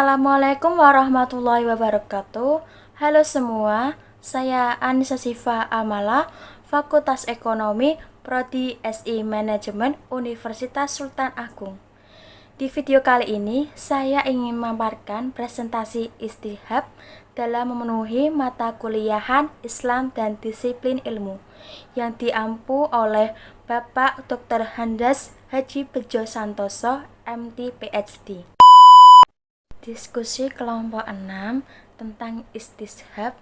Assalamualaikum warahmatullahi wabarakatuh. Halo semua, saya Anissa Sifa Amala, Fakultas Ekonomi, Prodi SI Manajemen, Universitas Sultan Agung. Di video kali ini, saya ingin memaparkan presentasi istihab dalam memenuhi mata kuliahan Islam dan disiplin ilmu yang diampu oleh Bapak Dr. Handas Haji Bejo Santoso, MT PhD. Diskusi kelompok 6 tentang istishab,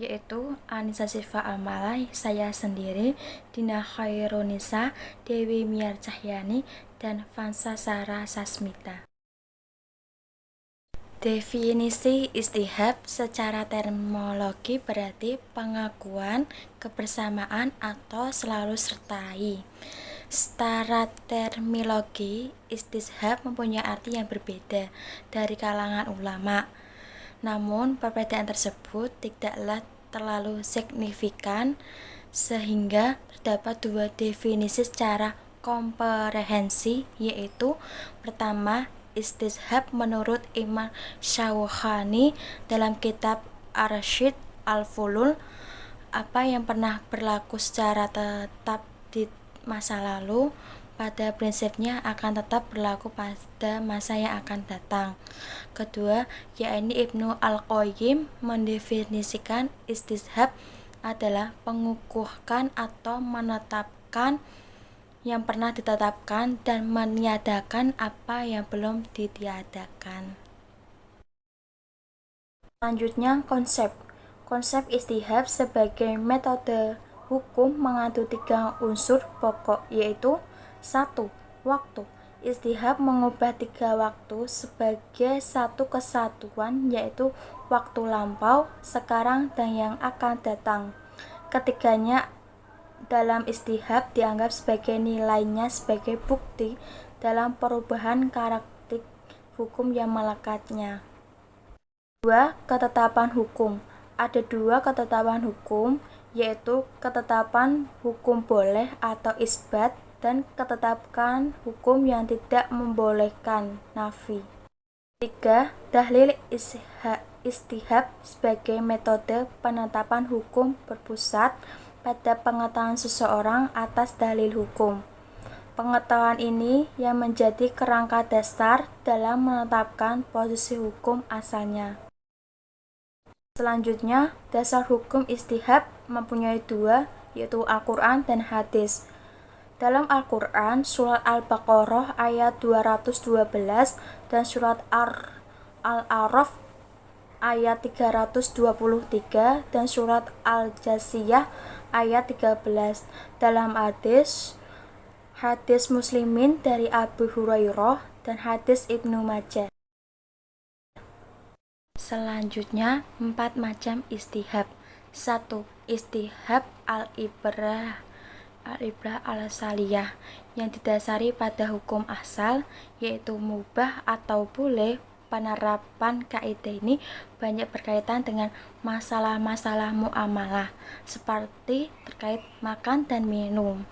yaitu Anissa Sifa Amala, saya sendiri, Dina Khairunisa, Dewi Miar Cahyani, dan Vansa Sara Sasmita. Definisi istihab secara terminologi berarti pengakuan, kebersamaan, atau selalu sertai. Secara terminologi, istishab mempunyai arti yang berbeda dari kalangan ulama. Namun, perbedaan tersebut tidaklah terlalu signifikan sehingga terdapat dua definisi secara komprehensi, yaitu pertama, istishab menurut Imam Syaukhani dalam kitab Ar-Rasyid Al-Fulul, apa yang pernah berlaku secara tetap di masa lalu pada prinsipnya akan tetap berlaku pada masa yang akan datang. Kedua, yakni Ibnu Al-Qayyim mendefinisikan istishab adalah mengukuhkan atau menetapkan yang pernah ditetapkan dan meniadakan apa yang belum ditiadakan. Selanjutnya, konsep istihab sebagai metode hukum mengandung 3 unsur pokok, yaitu 1. Waktu. Istihab mengubah 3 waktu sebagai satu kesatuan, yaitu waktu lampau, sekarang, dan yang akan datang. Ketiganya dalam istihab dianggap sebagai nilainya sebagai bukti dalam perubahan karakter hukum yang melekatnya. 2. Ketetapan hukum. Ada 2 ketetapan hukum, yaitu ketetapan hukum boleh atau isbat dan ketetapan hukum yang tidak membolehkan nafi. 3. Dalil istihab sebagai metode penetapan hukum berpusat pada pengetahuan seseorang atas dalil hukum. Pengetahuan ini yang menjadi kerangka dasar dalam menetapkan posisi hukum asalnya. Selanjutnya, dasar hukum istihab mempunyai 2, yaitu Al-Quran dan hadis. Dalam Al-Quran, surat Al-Baqarah ayat 212 dan surat Al-A'raf ayat 323 dan surat Al-Jasiyah ayat 13. Dalam hadis Muslimin dari Abu Hurairah dan hadis Ibnu Majah. Selanjutnya, 4 macam istihab. 1. Istihab al-ibrah al-saliyah yang didasari pada hukum asal, yaitu mubah atau boleh. Penerapan kaidah ini banyak berkaitan dengan masalah-masalah muamalah, seperti terkait makan dan minum.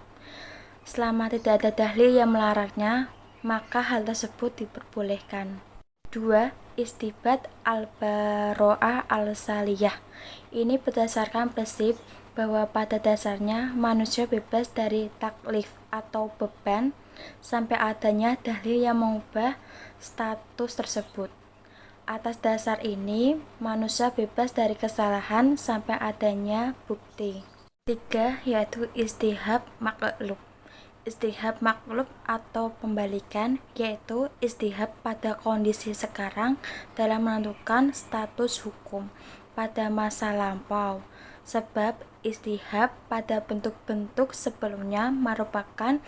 Selama tidak ada dalil yang melarangnya, maka hal tersebut diperbolehkan. 2. Istibat al-baro'ah al-saliyah. Ini berdasarkan prinsip bahwa pada dasarnya manusia bebas dari taklif atau beban sampai adanya dalil yang mengubah status tersebut. Atas dasar ini, manusia bebas dari kesalahan sampai adanya bukti. 3. Yaitu istihab maklub. Istihab maklub atau pembalikan, yaitu istihab pada kondisi sekarang dalam menentukan status hukum pada masa lampau, sebab istihab pada bentuk-bentuk sebelumnya merupakan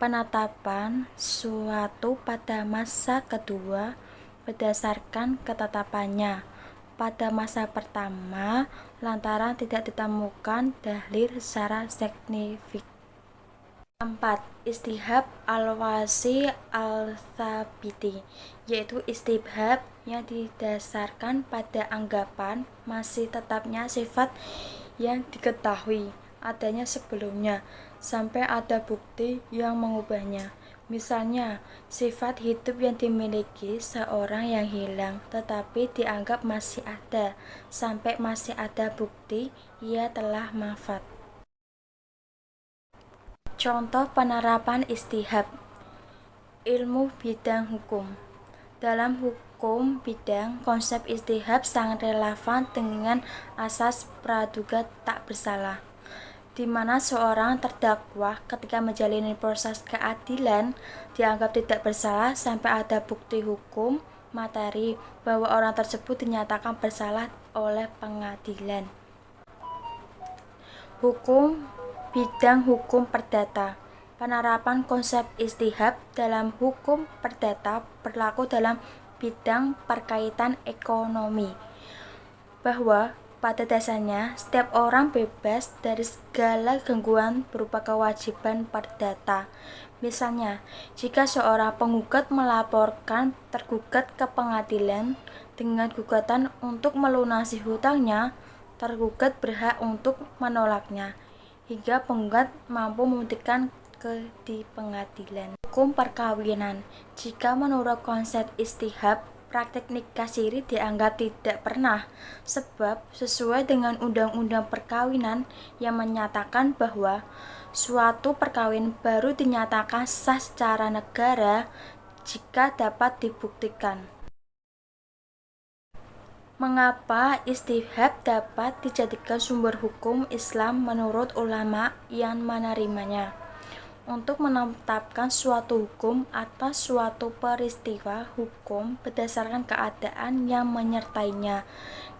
penetapan suatu pada masa kedua berdasarkan ketetapannya pada masa pertama lantaran tidak ditemukan dalil secara signifikan. 4. Istihab al-wasi al-thabiti, yaitu istihab yang didasarkan pada anggapan masih tetapnya sifat yang diketahui adanya sebelumnya sampai ada bukti yang mengubahnya. Misalnya, sifat hidup yang dimiliki seorang yang hilang tetapi dianggap masih ada sampai masih ada bukti ia telah wafat. Contoh penerapan istihab. Ilmu bidang hukum. Dalam hukum bidang, konsep istihab sangat relevan dengan asas praduga tak bersalah, di mana seorang terdakwa ketika menjalani proses keadilan dianggap tidak bersalah sampai ada bukti hukum materi bahwa orang tersebut dinyatakan bersalah oleh pengadilan. Hukum bidang hukum perdata. Penerapan konsep istihab dalam hukum perdata berlaku dalam bidang perkaitan ekonomi, bahwa pada dasarnya setiap orang bebas dari segala gangguan berupa kewajiban perdata. Misalnya, jika seorang penggugat melaporkan tergugat ke pengadilan dengan gugatan untuk melunasi hutangnya, tergugat berhak untuk menolaknya hingga penggugat mampu membuktikan di pengadilan. Hukum perkawinan. Jika menurut konsep istihab, praktik nikah siri dianggap tidak pernah, sebab sesuai dengan undang-undang perkawinan yang menyatakan bahwa suatu perkawinan baru dinyatakan sah secara negara jika dapat dibuktikan. Mengapa istihab dapat dijadikan sumber hukum Islam menurut ulama yang menerimanya? Untuk menetapkan suatu hukum atas suatu peristiwa hukum berdasarkan keadaan yang menyertainya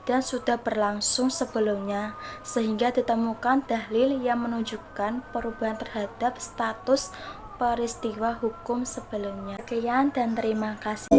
dan sudah berlangsung sebelumnya, sehingga ditemukan dalil yang menunjukkan perubahan terhadap status peristiwa hukum sebelumnya. Sekian dan terima kasih.